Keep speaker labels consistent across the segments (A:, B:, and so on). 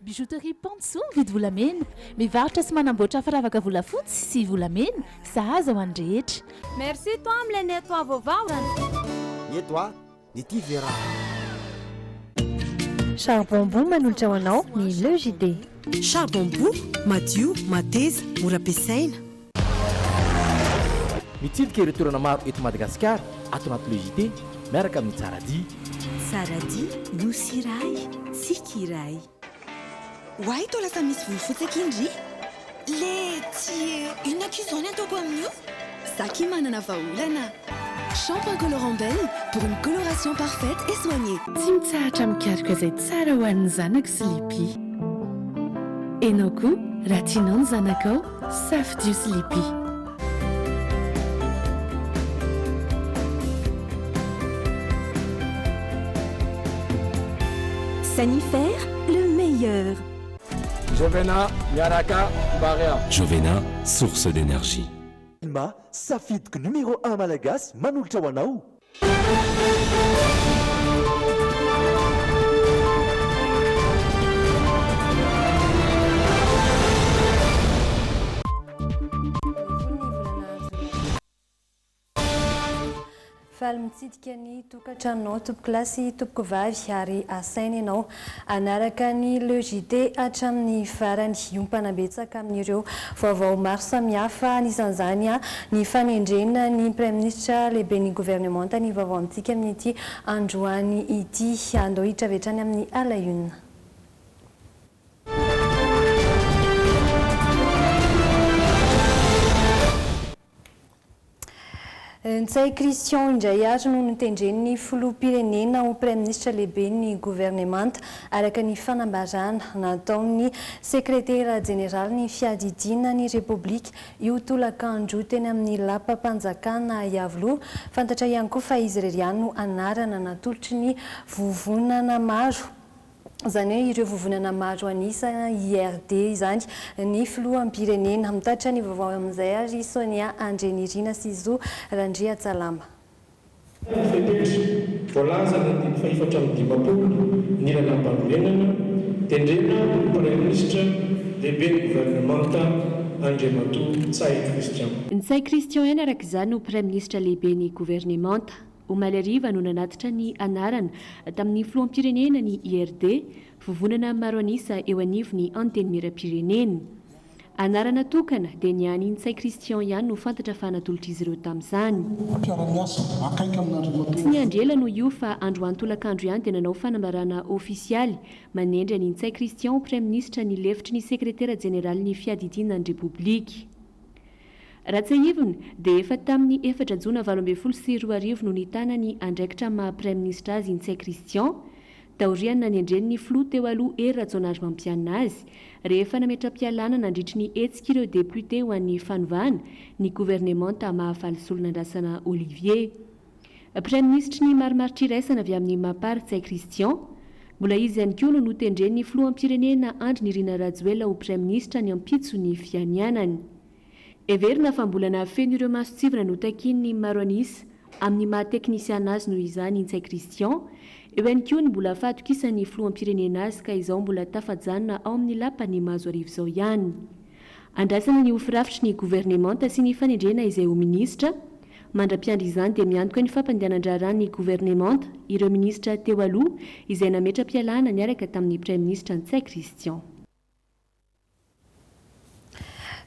A: Bijouterie Pantsoa mividy volamena. Mivarotra sy manamboatra firavaka volafotsy sy volamena. Sahaza ho an'ny rehetra.
B: Merci toi amin'ilay nettoa vaovao.
C: Nettoa ny ty vera.
D: Charbon-bout manolotra ho anao ny LEJD.
E: Charbon-bout madio, mateza, mora ampiasaina.
C: Mitsidika ireo toerana maro eto Madagasikara ato anaty LEJD miaraka amin'ny Tsaradia.
E: Tsaradia, nosy iray, tsika iray. Hoay toa lasa misy volofotsy akindry. Lety, inona kizony ataoko amin'io? Zaki manana vahaolana. Shampoing colorant belle pour une coloration parfaite et soignée.
F: Tsy mitsahatra mikaroka izay tsara ho an'ny zanako Sleepy. Enao koa raha tianao ny zanakao, safidio Sleepy.
E: Sanifère, le meilleur.
G: Jovena, Yaraka, Barea.
H: Jovena, source d'énergie.
I: Ilma, safidiko numéro 1 malagasy manolotra ho anao.
J: Faly mitsidika ny tokantranonao tompoko lasy tompoko vavy ary asaina ianao anaraka ny LEJD hatramin'ny farany iompana-betsaka amin'ireo vaovao maro samihafa anisan'izany ny fanendrena ny Prime Ministre lehibe ny gouvernement ny vaovao amintsika amin'ity androany ity andao hitravetrany amin'ny alahuna. Ntsay Christian indray ary no nitendren'ny filoham-pirenena ho Prime Ministre lehibe ny gouvernement araka ny fanambarana nataon'ny sekretera jeneral ny fiadidiana ny Repoblika io tolakandro teny amin'ny lapam-panjakana Iavoloha. Fantatra ihany koa fa izy irery ihany no anarana natolotry ny vovonana maro. Zany hoe ireo vovonana maro anisa IRD izany ny filoham-pirenena mitatra ny vaovao amin'izay ary Sonia Andrenirina sy Zo Randria Tsalama.
K: Voalaza ny fahefatra amin'ny dimapolo ny lalam-paharenana tendrena Prime Ministre lehibe ny gouvernement Andriamatoa Ntsay Christian.
L: Ntsay Christian ihany araka izany no Prime Ministre lehibe ny gouvernement. Omaly ariva no nanatitra ny anarana tamin'ny filoham-pirenena ny IRD vovonana maro anisa eo anivony anteny miram-pirenena. Anarana tokana dia ny any Ntsay Christian ihany no fantatra fa natolotra izy ireo tamin'izany. Tsy ny andrela no io fa andro antolakandro ihany dia nanao fanambarana ofisialy manendra ny Ntsay Christian Prime Ministre ny lefitry ny sekretera jeneral ny fiadidiana ny Repoblika. Raha tsy ahivona dia efa tamin'ny 4 Jona 2024 no nitana ny andraikitra maha Prime Ministre azy Ntsay Christian taoriany nanendren'ny filoha teo aloha Hery Rajaonary mampianina azy rehefa nametra-pialana nandritry ny hetsika ireo député ho an'ny fanovana ny gouvernement mahafaly solonandrasana Olivier. Prime Ministre ny marimaritra iraisana avy amin'ny mampary Ntsay Christian. Mbola izy ihany koa no notendren'ny filoham-pirenena Andry Nirina Rajoelina ho Prime Ministre ny ampitso ny fianianany. Everina fa mbola nahafeno ireo masotsivana no takin'ny maro anisa amin'ny maha-teknisiana azy noho izany Ntsay Christian. Eo ihany koa ny mbola fahatokisany filoham-pirenena azy ka izao mbola tafajanona ao amin'ny lapany mahazo arivo izao ihany. Andrasana ny ofirafitry ny gouvernement sy ny fanendrena izay ho ministra. Mandra-piandry izany dia miantoka ny fampandehanan-draharaha ny gouvernement ireo ministra teo aloha izay nametra-pialana niaraka tamin'ny Prime Ministre Ntsay Christian.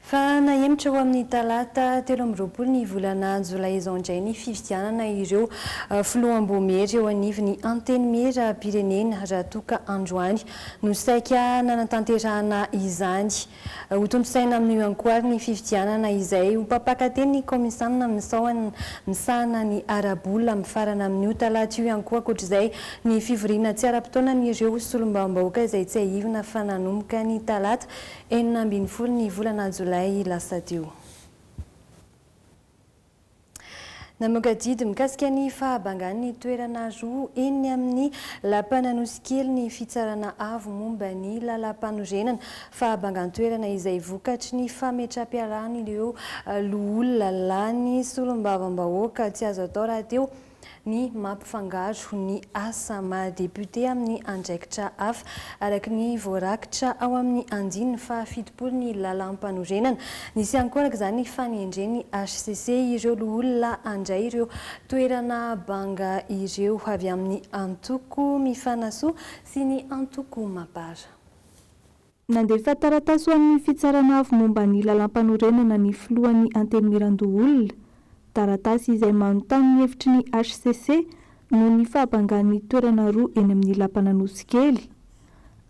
J: Fa nahemitra ho amin'ny talata 13 ny volana Jolay izao indray ny fifidianana ireo filoham-bomery eo anivon'ny anteny miram-pirenena Ratoka Androany no saika nanatanterahana izany. Ho tombosaina amin'io ihany koa ny fifidianana izay ho mpapakateny ny komisanina misahana ny arabola mifarana amin'io talata io ihany koa ankoatr'izay ny fivoriana tsy ara-potoana n'ireo solombam-bahoaka izay tsy ahivina fa nanomboka ny talata 24 ny volana Jolay lasa teo. Namokadidy mikasika ny fahabangan'ny toerana roa eny amin'ny lapananosikely ny fitsarana avo momba ny lalam-panorenana fahabangan-toerana izay vokatry ny fametra-piarahana ireo loholona lany solombavam-bahoaka tsy azo atao raha teo ny mampifangaro ny asa mahadebuté amin'ny andraikitra hafa araka ny voarakitra ao amin'ny andiny fa fitopolo ny lalam-panorenana. Nisy ankoraka izany fanendreny HCC ireo olona andray ireo toerana banga ireo avy amin'ny antoko mifanasoa sy ny antoko mapara.
M: Nandefa taratasy ho amin'ny fitsarana avy momba ny lalam-panorenana ny filohan'ny anteny Mirandoholona. Taratasy izay manontany ny hevitry ny HCC no ny fahabangan'ny toerana roa eny amin'ny lampana nosy kely.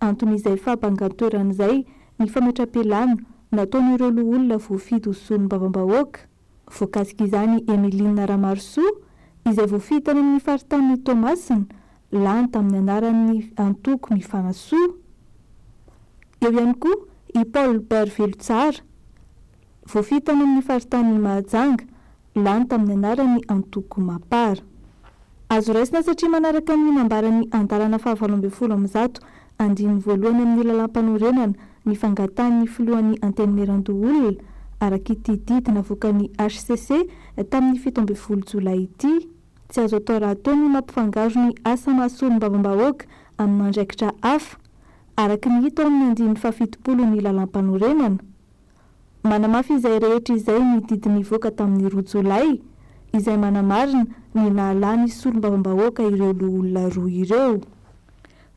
M: Anton'izay fahabangan-toerana izay ny fametra-pialana nataon'ireo olona voafidy hosorony bavambahoaka. Voakasika izany Emiline Ramarosoa izay voafidy tany amin'ny faritanin'ny Tomasina lany tamin'ny anaran'ny antoko mifanasoa. Eo ihany koa i Paul Bervelotsara voafidy tany amin'ny faritanin'ny Mahajanga lany tamin'ny anaran'ny antoko mapara. Azo raisina satria manaraka ny nambaran'ny andarana faha-20 andiny voalohany amin'ny lalam-panorenana ny fangatan'ny filohan'ny anteny Mirandoholona araka ity didy navoakan'ny HCC tamin'ny 17 Jolay ity. Tsy azo atao raha atao ny mampifangaro ny asa mahasorony bavambahoaka amin'ny andraikitra hafa araka ny hita ao amin'ny andiny faha-70 ny lalam-panorenana. Manamafy izay rehetra izay ny didy nivoaka tamin'ny 2 Jolay izay manamarina ny nahalany solom-bavambahoaka ireo olona roa ireo.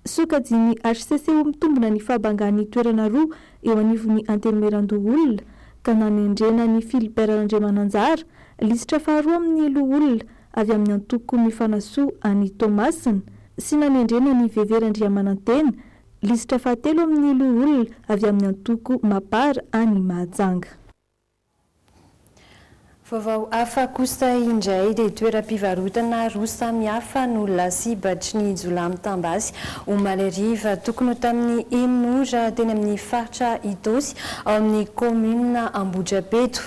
M: Sokajy HCC ho mitombona ny fahabangan'ny toerana roa eo anivon'ny anteny Mirandoholona ka nanendrena ny Philibert Andriamananjara lisitra faharoa amin'ny olona avy amin'ny antoko mifanasoa any Tomasina sy nanendrena ny Vevery Andriamanantena lisitra fahatelo amin'ny olona avy amin'ny antoko mapara any Mahajanga.
J: Vaovao hafa kosa indray dia toeram-pivarotana roa samihafa no lasibatry ny Jolamy Tambasy ho Maleriva tokony ho tamin'ny Eminora teny amin'ny faritra Itosy ao amin'ny komina Ambohidrapeto.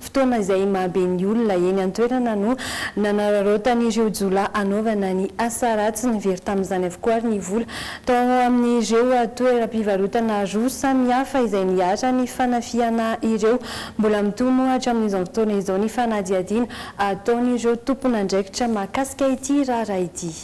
J: Fotoana izay mahabe ny olona eny an-toerana no nanararaotan'ireo jola anaovana ny asa ratsy ny very tamin'izany avokoa ny vola tao amin'ireo toeram-pivarotana roa samihafa izay niara ny fanafiana ireo. Mbola mitomo hatramin'izao fotoana izao ny fanadihadiana ataon'ireo tompon'andraikitra mahakasika ity raharaha ity.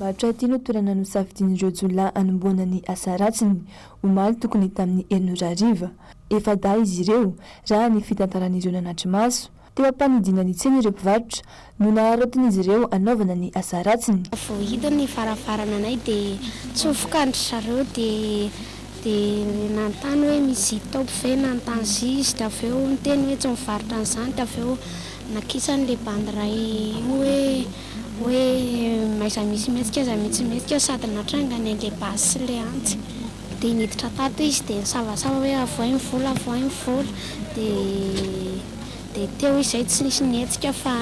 N: Batra ity no toerana no safidin'ireo jola anomboana ny asa ratsiny omaly tokony tamin'ny Eminora Riva. Efa da izy ireo raha ny fitantaran'ireo nanatry maso teo ampanidina ny tsena ireo mpivarotra no naharaotin'izy ireo anaovana ny asa ratsiny.
O: Vao hita ny varavarana anay dia tsofokandry zareo dia nantany hoe misy taopy ve nantany izy dia avy eo niteny hoe tsy mivarotra an'izany dia avy eo nakisany bandiray hoe maiza misy metsika aza metsika sady natrangany an'ilay basy sy ilay antsy. Dia niditra tato izy dia nisavasava hoe avoainy vola dia teo izay tsy nisy nietsika fa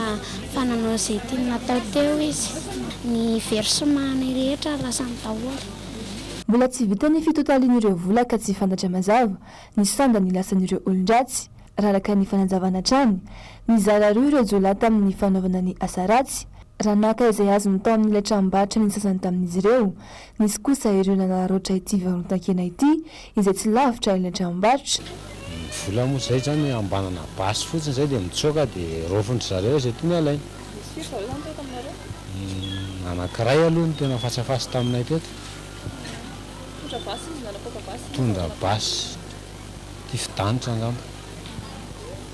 O: nanao izay tiany natao teo izy. Ny versement rehetra lasa daholo.
N: Mbola tsy vita ny fitotalian'ireo vola ka tsy fantatra mazava ny sanda ny lasan'ireo olon-dratsy raharaka ny fanazavana hatrany. Ny zara roa ireo jola tamin'ny fanaovana ny asa ratsy. Raha naka izay azony tao amin'ilay tranombarotra ny sasany tamin'izy ireo. Nisy kosa ireo nanaraotra ity varotan-kena ity izay tsy lavitra ilay tranombarotra.
P: Vola moa izay zany ambanana basy fotsiny izay dia mitsoaka dia rofondry zareo izay tiany alainy. Anankiray aloha no tena fatsafasy taminay teto. Tondra basy ty fidanitra angamba.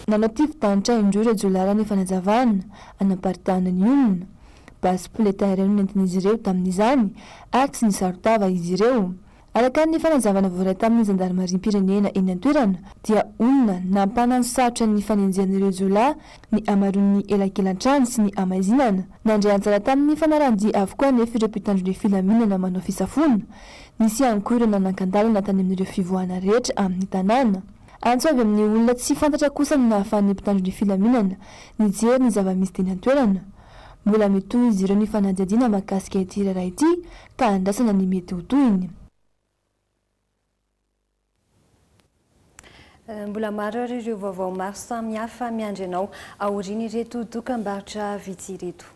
N: Nanao ty fidanitra indroa ireo jolara ny fanazavana anaparitahana ny olona. Basy prolétaire no nentin'izy ireo tamin'izany ary tsy nisarotava izy ireo. Araka ny fanazavana voaray tamin'ny zandarmarim-pirenena eny an-toerana dia olona nampana ny sarotra ny fanenjehan'ireo jola ny amaroan'ny elakelan-trano sy ny amaizinana. Nandray anjara tamin'ny fanarandia avokoa nefa ireo mpitandron'ny filaminana manao fisafona. Nisy ihany koa ireo nanan-kandalana tany amin'ireo fivoahana rehetra amin'ny tanàna. Antsovy amin'ny olona tsy fantatra kosa no nahafahan'ny mpitandron'ny filaminana nijery ny zava-misy teny an-toerana. Mbola metoy izy ireo ny fanadihadiana mahakasika ity raharaha ity ka andrasana ny mety ho toyiny.
J: Mbola maro ireo vaovao maro samihafa miandry anao aoriana ireto dokam-barotra vitsy ireto.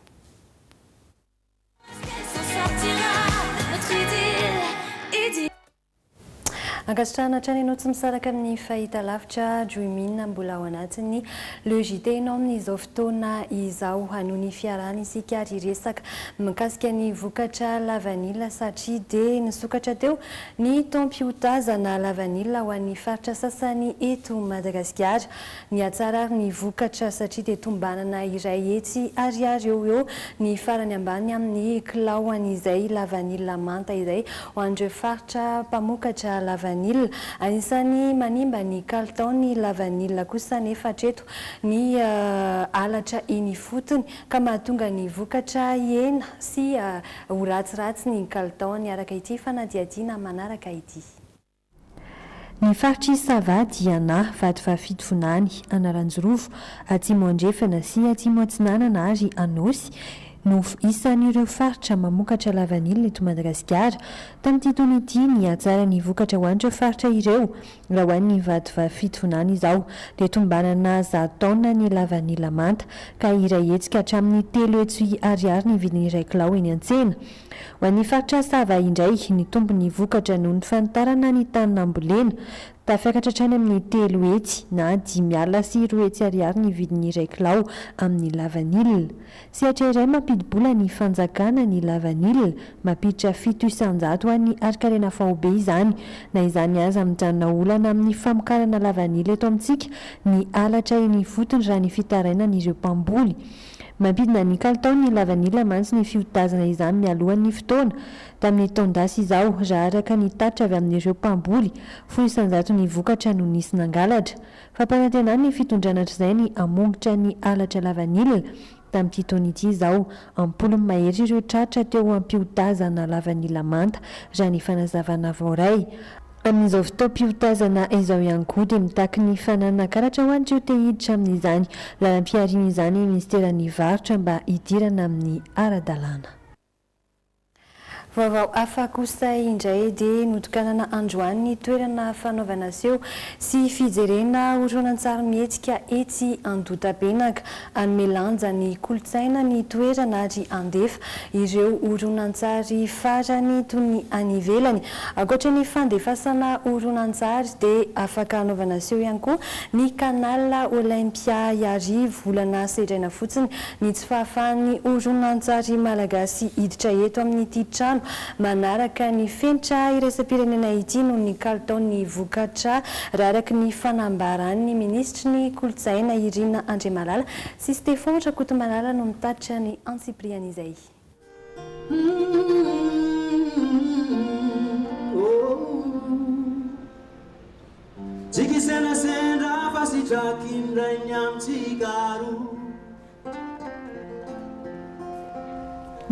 J: Ankasitrahana hatrany ianao tsy misaraka amin'ny fahita lavitra Joimina mbola ao anatiny le JT ianao amin'izao fotoana izao anoho ny fiarahana isika ary resaka mikasika ny vokatra lavanila satria dia nisokatra teo ny taom-piotazana lavanila ho an'ny faritra sasany eto Madagasikara. Ny atsara ny vokatra satria dia tombanana iray etsy ariary eo ny farany ambany amin'ny kilaoan'izay lavanila manta izay ho an'ireo faritra mpamokatra lavanila. Anisany manimba ny kalitao ny lavanila kosa nefa hatreto ny alatra iny fotony ka mahatonga ny vokatra hena sy ho ratsiratsy ny kalitaony. Araka ity fanadihadiana manaraka ity. Ny faritra Sava Diana vady fitofonany Anaranjorovo atsimo andrefana sy atsimo atsinanana ary Anosy no isan'ireo faritra mamokatra lavanila eto Madagasikara. Tamin'ity taona ity ny atsara ny vokatra ho an'ireo faritra ireo raha ho an'ny vady fitofonana izao dia tombanana 100 taona ny lavanila manta ka iray hetsika hatramin'ny 3 hetsy ariary ny vidiny iray kilao eny an-tsena. Ho an'ny faritra Sava indray ny tombony vokatra noho ny fanitarana ny taninambolena tafiakatra hatrany amin'ny 3 hetsy na 5 alina sy 2 hetsy ariary ny vidiny iray kilao amin'ny lavanila. Sehatra iray mampidi-bola ny fanjakana ny lavanila mampiditra 700 an'ny arikarena faobe izany na izany aza mijanona olana amin'ny famokarana lavanila eto amintsika ny alatra eny fotony raha ny fitarainan'ireo mpamboly. Mampidina ny kalitao ny lavanila mantsy ny fiotazana izany mialohan'ny fotoana. Tamin'ny taondasy izao raha araka ny tatra avy amin'ireo mpamboly 100 ny vokatra no nisy nangalatra. Fampanantenana ny fitondranatrizay ny amongotra ny alatra lavanila. Tamin'ity taona ity izao 10 mahery ireo tratra teo ampiotazana lavanila manta raha ny fanazavana voaray. Amin'izao fotoam-piotazana izao ihany koa dia mitaky ny fananana karatra ho an'ireo te hiditra amin'izany lalam-piariana izany ministeran'ny varotra mba hidirana amin'ny ara-dalàna. Vaovao hafa kosa indray dia notokanana androany ny toerana fanaovana aseho sy fijerena horonan-tsary mihetsika etsy Andotabenaka anome lanja ny kolotsaina ny toerana ary andefa ireo horonan-tsary farany toy ny any ivelany. Ankoatra ny fandefasana horonan-tsary dia afaka anaovana aseho ihany koa ny kanala Olympia Yarivo volana sedraina fotsiny ny tsy fahafahan'ny horonan-tsary malagasy hiditra eto amin'ity trano manaraka ny fenitra iraisam-pirenena ity noho ny kalitaon'ny vokatra raha araka ny fanambaran'ny ministry ny kolotsaina Irina Andriamalala sy Stéphane Rakotomalala no mitatitra ny antsipriany izay.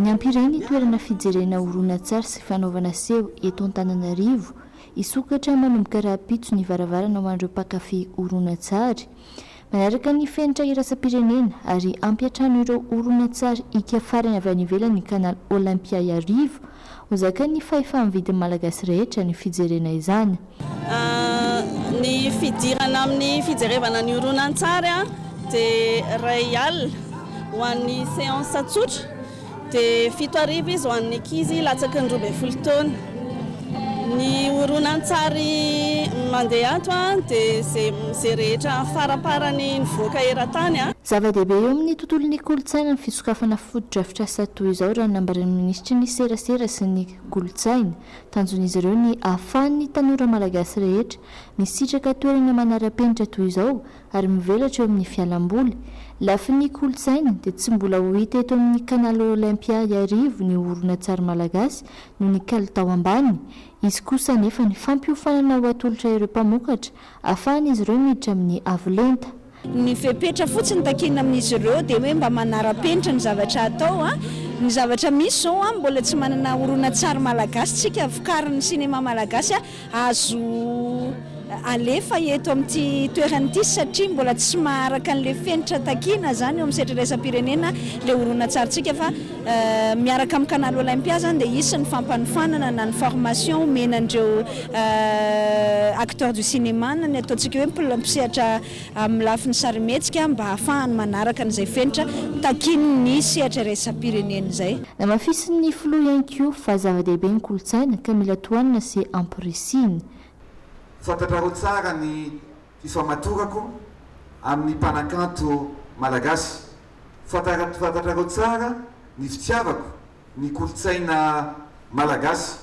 Q: Ny ampiray ny toerana fijerena horonan-tsary sy fanaovana aseho eto Antananarivo isokatra manomboka raha-pitso ny varavarana ho an'ireo mpankafy horonan-tsary. Manaraka ny fenitra iraisam-pirenena ary ampiatrano ireo horonan-tsary ika farany avy any ivelany ny kanal Olympia Yarivo ho zaka ny fahefa-mividin'ny malagasy rehetra ny fijerena izany.
R: Ny fidirana amin'ny fijerevana ny horonan-tsary dia ray alina ho an'ny séance tsotra dia 7 arivo izy ho an'ny ankizy latsaky ny 12 taona. Ny horonan-tsary mandeha ato dia zay rehetra faraparany nivoaka eran-tany.
Q: Zava-dehibe eo amin'ny tontolon'ny kolotsaina ny fisokafana foto-drafitra asa toy izao raha nambaran'ny ministry ny serasera sy ny kolotsaina. Tanjon'izy ireo ny ahafahan'ny tanora malagasy rehetra misitraka toerana manara-penitra toy izao ary mivelatra eo amin'ny fialamboly. Lafy ny kolotsaina dia tsy mbola ho hita eto amin'ny kanal Olympia Yarivo ny horonan-tsary malagasy no ny kalitao ambany. Izy kosa nefa ny fampiofanana ho atolotra ireo mpamokatra ahafahan'izy ireo miditra amin'ny avolenta.
S: Ny fepetra fotsiny takina amin'izy ireo dia hoe mba manara-penitra ny zavatra atao. Ny zavatra misy zao mbola tsy manana horonan-tsary malagasy tsika vokarin'ny sinema malagasy azo alefa eto amin'ity toerana ity satria mbola tsy maharaka an'ilay fenitra takina zany eo amin'ny setra iraisam-pirenena ilay horonan-tsarintsika fa miaraka amin'ny kanal Olympia zany dia isy ny fampanofanana na ny formation menandreo acteur du cinéma ny ataontsika hoe mpisehatra amin'ny lafin'ny sarimihetsika mba ahafahany manaraka an'izay fenitra takin'ny sehatra iraisam-pirenena izay.
Q: Na mafisin'ny filoha ihany koa fa zava-dehibe ny kolotsaina ka mila tohanina sy ampirisiny.
T: fantatrareo tsara ny fifamatorako amin'ny mpanakanto malagasy. Fantatrareo tsara ny fitiavako ny kolotsaina malagasy.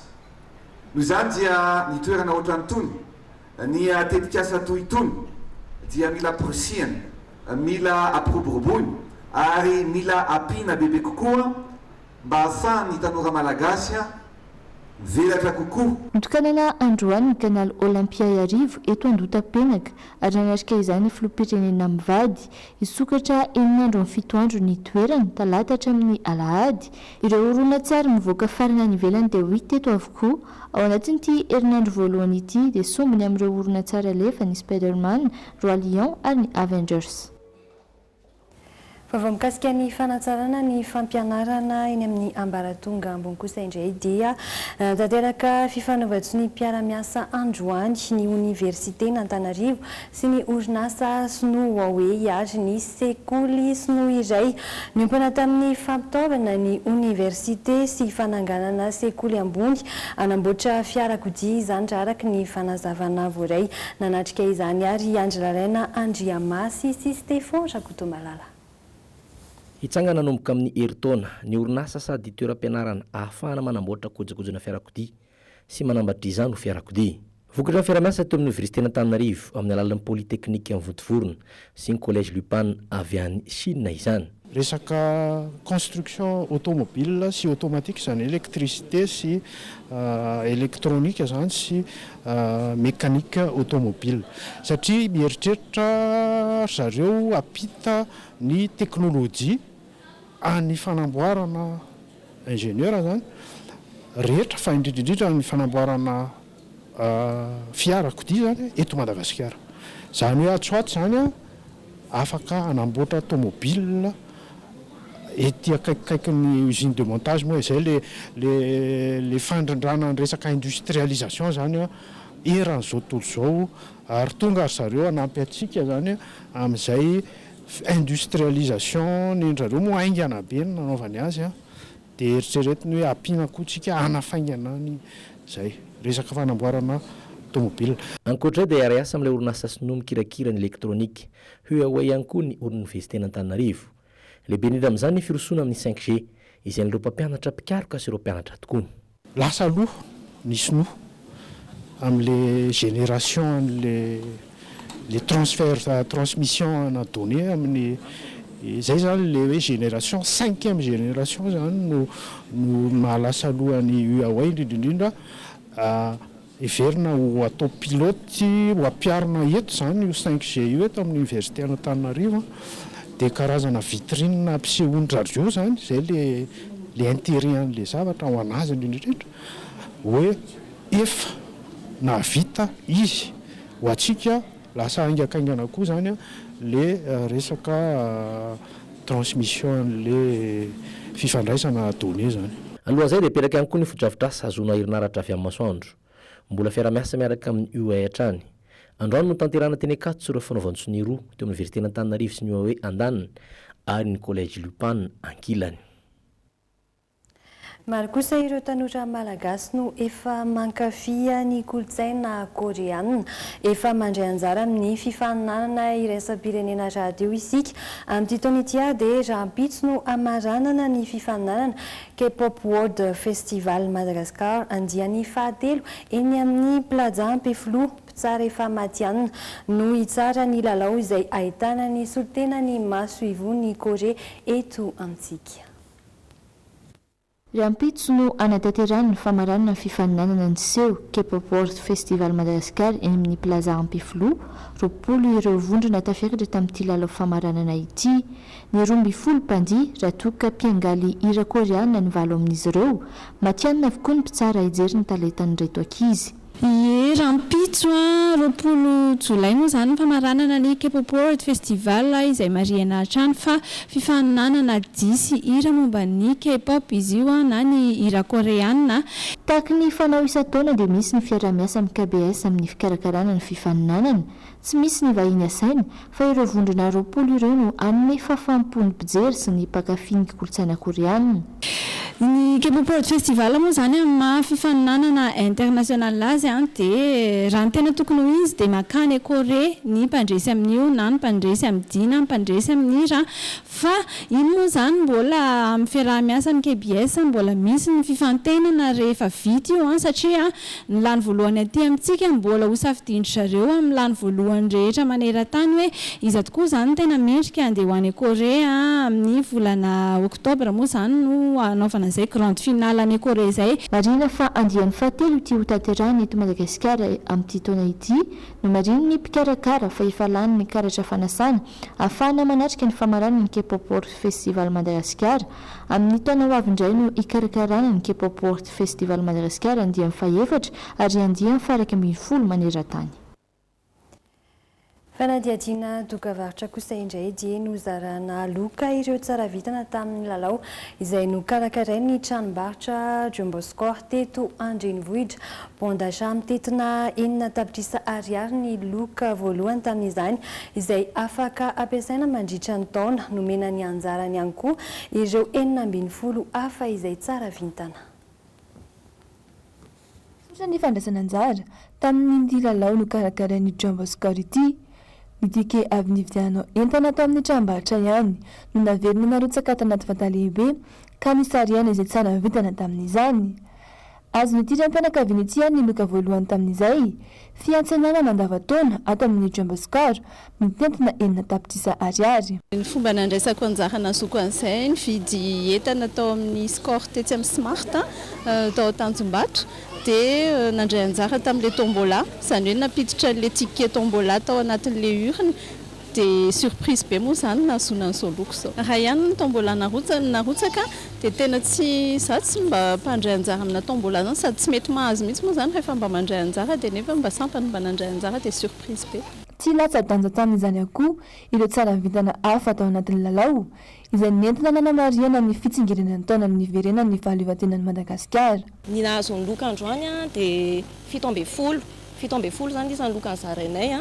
T: Noho izany dia ny toerana ohatranytony ny tetikasa toy itony dia mila porosihana, mila ampiroboroboiny ary mila ampina bebe kokoa mba ahafahany tanora malagasy velatra kokoa.
Q: Notokanana androany ny canal Olympia Arivo eto Andota-penaka ary nanatrika izany filoham-pirenena mivady isokatra 9 andro amin'ny 7 andro ny toerana talata hatramin'ny alahady. Ireo horonan-tsary mivoaka farana any ivelany dia 8 eto avokoa. Ao anatin'ity herinandro voalohany ity dia sombiny amin'ireo horonan-tsary alefa ny Spiderman, Roi Lion ary ny Avengers.
J: Vava mikasika ny fanatsarana ny fampianarana eny amin'ny ambaratonga ambony kosa indray dia tanteraka fifanaovana ny mpiara-miasa androany ny Université n'Antananarivo sy ny orinasa sinoa hoe hiary ny sekoly sinoa iray niompana tamin'ny fampitaovana ny Université sy fananganana sekoly ambony anamboatra fiarakodia izany araka ny fanazavana voray nanatrika izany ary Angela Rena, Andriamasy sy Stéphane Rakotomalala.
C: Hitsangana nanomboka amin'ny heritaona ny orinasa sady toeram-pianarana ahafahana manamboatra kojakojana fiarakodia sy manambatra izany ho fiarakodia. Vokatra ny fiara-miasa teo amin'ny Université n'Antananarivo amin'ny alalan'ny polytechnique amin'ny Vontovorona sy ny collège Lupan avy any Chine izany.
K: Resaka construction automobile sy automatique zany électricité sy électronique zany sy mécanique automobile satria mieritreritra zareo apita ny teknôlôjia any fanamboarana ingénieur zany rehetra fa indrindrindrindra ny fanamboarana fiarakodia zany eto Madagasikara. Zany hoe atsoato zany afaka anamboatra automobile ety akaikikaiky usine de montage moa izay le fandrindrana ny resaka industrialisation zany eran'izao tontolo izao ary tonga ary zareo anampy atsika zany amin'izay industrialisation ny zareo moa aingana be ny nanaovany azy dia eritreretiny hoe ampiana koa tsika anafaingana ny zay resaka fanamboarana automobile.
C: Ankoatra dia ary asa amin'ilay orinasa sinoa mikirakira ny elektronika Huawei ihany koa ny Université n'Antananarivo. Lehibe indrindra amin'izany ny firosona amin'ny 5G izay ireo mpampianatra mpikaroka sy ireo mpianatra tokoa.
K: Lasa aloha ny sinoa amin'le génération les transferts transmission na données amin'ny zay zany le hoe génération 5e génération zany no mahalasa alohan'ny Huawei indrindrindrindra everina ho atao pilote ho ampiarina eto zany io 5G io eto amin'ny Université n'Antananarivo dia karazana vitrine ampisehoan-dradio zany zay le intérêt an'le zavatra ho anazy indrindrindrindra hoe efa navita izy ho atsika lasa aingakaingana koa zany le resaka transmission le fifandraisana données zany.
C: Alohan'izay dia peraka ihany koa ny fodrafitrasa azona herinaratra avy amin'ny masoandro mbola fiara-miasa miaraka amin'ny UAE hatrany. Androany no tanterana teny akato sy ireo fanaovan-tsony roa teo amin'ny Université n'Antananarivo sy ny UAE andaniny ary ny collège Lupan ankilany.
J: Maro kosa ireo tanora malagasy no efa mankafia ny kolotsaina koreana, efa mandray anjara amin'ny fifaninanana iraisam-pirenena radio isika. Amin'ity taona ity dia rahampitso no amaranana ny fifaninanana K-pop World Festival Madagascar andiany fahatelo eny amin'ny Plaza Ampefiloha tsara efa matianina no hitsara ny lalao izay ahitana ny solotena ny maso ivony Kore eto amintsika.
Q: Rahampitso no anatanterahany ny famaranana ny fifaninanana ny seho K-pop World Festival Madagascar eny amin'ny Plaza Ampefiloha 20 ireo vondrona tafiakatra tamin'ity lalao famaranana ity. Ny 12 mpandihy raha toka mpiangaly hira koreana ny valo amin'izy ireo. Matianina avokoa ny mpitsara hijery ny talentan'ireto ankizy.
B: Ie, rahampitso 20 Jolay moa zany famaranana ny K-pop World Festival izay marihana hatrany fa fifaninanana disy hira momba ny K-pop izy io na ny hira koreana.
Q: Tahaka ny fanao isan-taona dia misy ny fiara-miasa amin'ny KBS amin'ny fikarakarana ny fifaninanana. Tsy misy ny vahiny asaina fa ireo vondrona 20 ireo no anome fahafampony mpijery sy ny mpakafy ny kolotsaina koreana.
B: Ny K-pop World Festival moa zany amin'ny fifaninanana international azy dia raha ny tena tokony ho izy dia makany akore ny mpandresy amin'io na ny mpandresy amin'ny dina ny mpandresy amin'ny hira fa iny moa zany mbola amin'ny fiaraha-miasa ny KBS mbola misy ny fifantenana rehefa vita io satria ny lany voalohany aty amintsika mbola ho safidindry zareo amin'ny lany voalohany rehetra maneran-tany hoe iza tokoa zany tena mendrika andeha ho any Kore amin'ny volana oktobra moa zany no anaovana izay grande finale any Kore izay.
Q: Marina fa andiany fahatelo ity ho tanterahina eto Madagasikara amin'ity taona ity no marina ny mpikarakara fa efa lany ny karatra fanasana ahafahana manatrika ny famaranana ny K-pop Festival Madagasikara. Amin'ny taona ho avy indray no ikarakarana ny K-pop Festival Madagasikara andiany fahaefatra ary andiany faraka ambin'ny folo maneran-tany.
J: Fanadihadiana dokavarotra kosa indray dia nozarana loka ireo tsara vitana tamin'ny lalao izay nokarakarain'ny tranombarotra Jomboscor teto Andrenivohitra. Bondachat mitetina 4 tapitrisa ariary ny loka voalohany tamin'izany izay afaka ampiasaina mandritra ny taona, nomena ny anjarany ihany koa ireo 4 hafa izay tsara vitana.
N: Ny fandraisana anjara tamin'ny lalao nokarakarain'ny Jomboscor ity. Midike avy nividianao entana atao amin'ny tranombarotra ihany no naverina narotsaka tanaty vata lehibe ka nisariana izay tsara vitana tamin'izany. Azo nitira ny mpianakaviana ity ny loka voalohany tamin'izay fiantsenana mandavan-taona ato amin'ny Jomboscor mitentina 4 tapitrisa ariary.
R: Ny fomba nandraisako anjara nazoko an'izay nividy entana atao amin'ny Scor tetsy amin'ny Smart tao Tanjombato dia nandray anjara tamin'ilay tombola izany hoe napiditra le ticket tombola tao anatin'le urne dia surprise be moa zany nazona an'izao loko zao. Raha ihany ny tombola narotsaka dia tena tsy mba mpandray anjara amina tombola zany sady tsy mety mahazo mihitsy moa zany rehefa mba mandray anjara dia nefa mba sampany mba nandray anjara dia surprise be.
N: Tsy latsa-danja tamin'izany akoho ireo tsara vitana hafa tao anatin'ny lalao izay nentina nanamariana ny fitsingerenan'ny taona amin'ny iverenan'ny fahaleovantenan'i Madagasikara.
U: Ny nahazo ny loka androany dia 7 zany izy ny loka anzarainay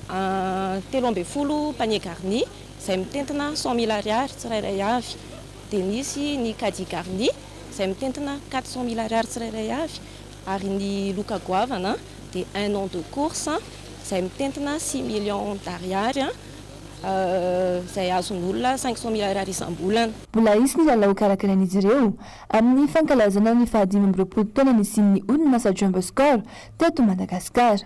U: 13 panier garni izay mitentina 100 000 ariary tsirairay avy dia nisy ny caddie garni izay mitentina 400 000 ariary tsirairay avy ary ny loka goavana dia 1 an de course izay mitentina 6 millions d'ariary izay azon'olona 500 000 ariary isam-bolana.
N: Mbola isy ny lalao karakarain'izy ireo amin'ny fankalazana ny 20 taona nisian'ny orinasa Jomboscor teto Madagasikara.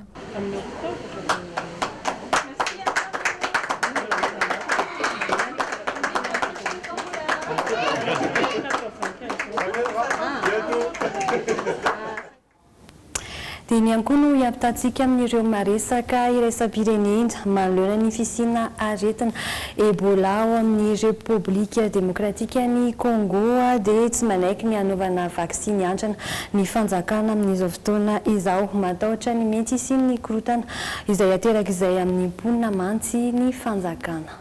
J: Dia ny ihany koa no hiampitatsika amin'ireo maresaka iraisam-pirenena manoloana ny fisiana aretina Ebola ao amin'ny Repoblika Demokratika ny Congo dia tsy manaiky ny anaovana vaksiny antrana ny fanjakana amin'izao fotoana izao. Matahotra ny mety isian'ny korotana izay aterak'izay amin'ny mponina mantsy ny fanjakana.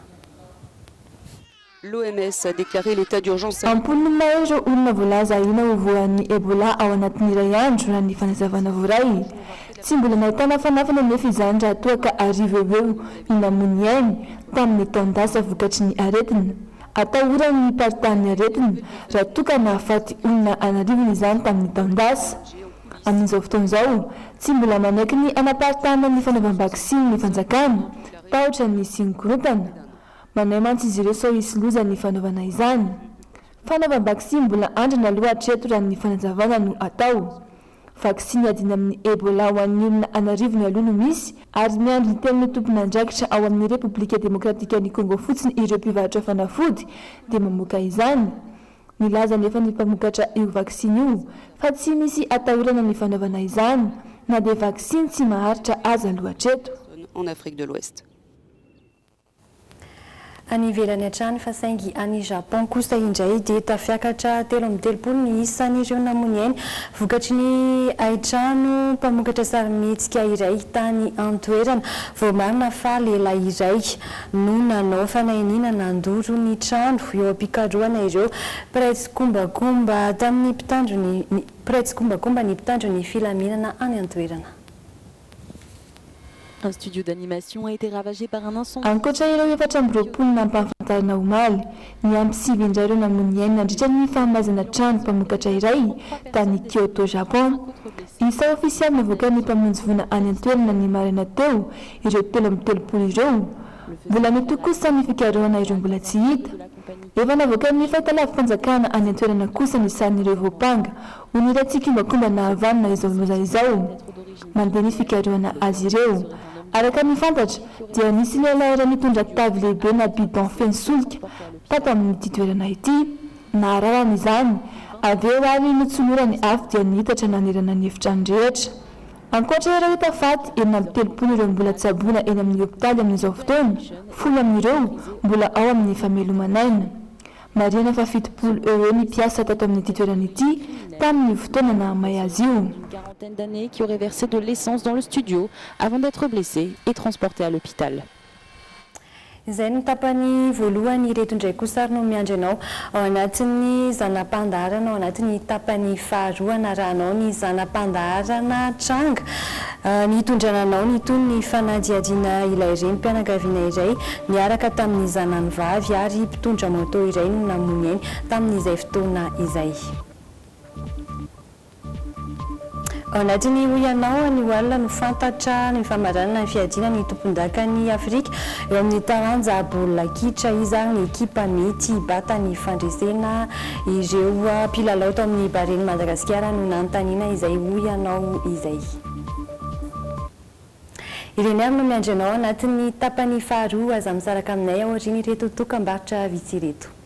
V: L'OMS a déclaré l'état d'urgence.
N: Amponina mahay ireo olona voalaza ina ho voan'ny Ebola ao anatin'ny iray andro raha ny fanazavana voray. Tsy mbola nahitana fanafana nefa izany raha toa ka arivo eo inamony ainy tamin'ny taondasa vokatry ny aretina. Atahorany ny paritahan'ny aretina raha toa ka nahafaty olona anarivony izany tamin'ny taondasa. Amin'izao fotoana izao tsy mbola manaiky ny anaparitahana ny fanaovam-baksiny ny fanjakana tahotra ny sinkorotana. Manay mantsy izy ireo sao hisy loza ny fanaovana izany. Fanaovam-baksiny mbola andrana aloha hatreto raha ny fanazavana no atao. Vaksiny adina amin'ny Ebola ho an'ny olona anarivony aloha no misy ary miandry ny teniny tompon'andraikitra ao amin'ny Repoblika Demokratika ny Congo fotsiny ireo mpivarotra fanafody dia mamoaka izany. Milaza nefa ny mpamokatra io vaksiny io fa tsy misy atahorana ny fanaovana izany na dia vaksiny tsy maharitra aza aloha hatreto.
V: En Afrique de l'Ouest.
J: Any ivelany hatrany fa saingy any Japon kosa indray dia tafiakatra 13 ny isan'ireo namony ainy vokatry ny aitrano mpamokatra sarimihetsika iray tany Antoerana. Voamarina fa lehilahy iray no nanao fanainina nandoro ny trano eo ampikaroana ireo pretsy kombakomba tamin'ny mpitandro ny filaminana any Antoerana.
A: Un studio d'animation a été ravagé par un incendie.
N: Ankoatra ireo 420 nampahafantarana omaly ny ampy 7 indraireo namono ainy nandritra ny fahamazana trano mpamokatra iray tany Kyoto Japon. Isa ofisialy navoaka ny mpamonjy vona any an-toerana ny maraina teo ireo 330 ireo. Mbola mety kosa ny fikarohana ireo mbola tsy hita. Efa navoaka ny fahitalavy-panjakana any an-toerana kosa ny sarin'ireo voapanga ho ny iray tsikimbakomba nahavanina izao loza izao. Mandeha ny fikarohana azy ireo. Araka ny fantatra dia nisy lehilahy iray nitondra tavy lehibe na bidon feno solika tato amin'ity toerana ity. Nahararana izany avy eo ary notsolorany afo dia nihitatra nanerana ny efitrano rehetra. Ankoatra ireo hita faty 30 ireo mbola tsaboina eny amin'ny hopitaly amin'izao fotoana, 10 amin'ireo mbola ao amin'ny famelomanaina. Mariana fa 70 eo ny mpiasa tato amin'ity toerana ity tamin'ny fotoana nahamay azy io.
A: Une quarantaine d'années qui aurait versé de l'essence dans le studio avant d'être blessé et transporté à l'hôpital.
J: Izay no tapany voalohany ireto indray sary no miandry anao ao anatin'ny zanam-pandaharana ao anatin'ny tapany faharoa anaranao ny zanam-pandaharana tranga nitondrana anao nitony fanadihadiana ilay renim-pianakaviana iray niaraka tamin'ny zanany vavy ary mpitondra moto iray no namony ainy tamin'izay fotoana izay. Ao anatin'ny hoianao ny olona no fantatra ny famaranana ny fiadiana ny tompon-dakany Afrika eo amin'ny taranja baolina kitra izy ary ny ekipa mety bata ny fandresena ireo mpilalao tao amin'ny bareny Madagasikara no nanontaniana izay hoianao izay. Ireny amin'ny miandry anao anatin'ny tapany faharoa aza misaraka aminay ao aoriana ireto dokam-barotra vitsy ireto.